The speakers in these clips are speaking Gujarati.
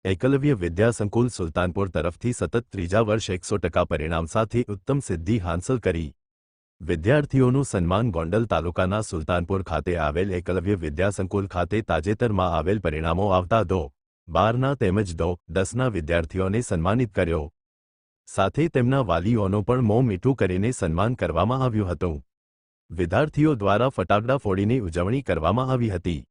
એકલવ્ય વિદ્યા સંકુલ સુલતાનપુર તરફથી સતત ત્રીજા વર્ષ 100% પરિણામ સાથે ઉત્તમ સિદ્ધિ હાંસલ કરી। વિદ્યાર્થીઓનું સન્માન ગોંડલ તાલુકાના સુલતાનપુર ખાતે આવેલ એકલવ્ય વિદ્યા સંકુલ ખાતે તાજેતરમાં આવેલ પરિણામો આવતા ધો-12ના તેમજ ધો-10ના વિદ્યાર્થીઓને સન્માનિત કર્યો। સાથે તેમના વાલીઓનું પણ મોં મીઠું કરીને સન્માન કરવામાં આવ્યું હતું। વિદ્યાર્થીઓ દ્વારા ફટાકડા ફોડીને ઉજવણી કરવામાં આવી હતી।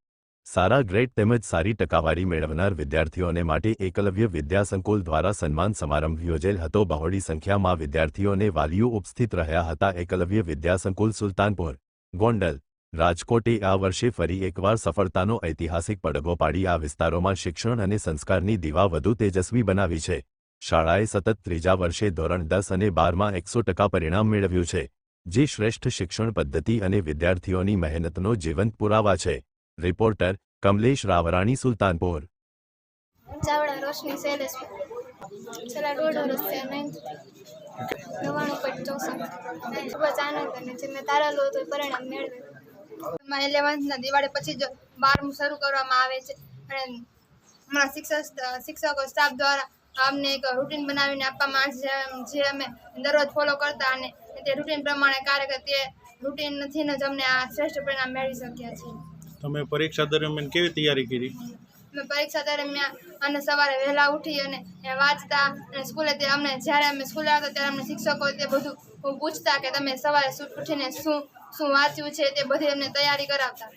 સારા ગ્રેડ તેમજ સારી ટકાવારી મેળવનાર વિદ્યાર્થીઓને માટે એકલવ્ય વિદ્યા સંકુલ દ્વારા સન્માન સમારંભ યોજેલ હતો। બહોળી સંખ્યામાં વિદ્યાર્થીઓને વાલીઓ ઉપસ્થિત રહ્યા હતા। એકલવ્ય વિદ્યા સંકુલ સુલતાનપુર, ગોંડલ, રાજકોટે આ વર્ષે ફરી એકવાર સફળતાનો ઐતિહાસિક પડઘો પાડી આ વિસ્તારોમાં શિક્ષણ અને સંસ્કારની દીવા વધુ તેજસ્વી બનાવી છે। શાળાએ સતત ત્રીજા વર્ષે ધોરણ 10 અને 12માં 100% પરિણામ મેળવ્યું છે, જે શ્રેષ્ઠ શિક્ષણ પદ્ધતિ અને વિદ્યાર્થીઓની મહેનતનો જીવંત પુરાવા છે। रिपोर्टर कमलेश रावराणी सुल्तानपुर। चावड़ा रोशनी शैलेश छेल्ला 1.5 વર્ષથી 99.64 ખૂબ જ આનંદ અને જે મેં ધારેલું હતું એ પરિણામ મેળવ્યું। 11th દિવાળી પછી જ 12મું શરૂ કરવામાં આવે છે અને અમારા શિક્ષકો સ્ટાફ દ્વારા અમને એક રૂટીન બનાવીને આપવામાં આવે છે, જે અમે દરરોજ ફોલો કરતા અને તે રૂટીન પ્રમાણે કાર્ય કરતા। તે રૂટીનથી જ અમને આ શ્રેષ્ઠ પરિણામ મેળવી શક્યા છીએ। તમે પરીક્ષા દરમિયાન કેવી તૈયારી કરી? અમે પરીક્ષા દરમિયાન અને સવારે વહેલા ઉઠી અને વાંચતા અને સ્કૂલે તે અમને જ્યારે અમે સ્કૂલે આવતા ત્યારે અમને શિક્ષકો તે બધું પૂછતા કે તમે સવારે ઉઠીને શું વાંચ્યું છે તે બધી અમને તૈયારી કરાવતા।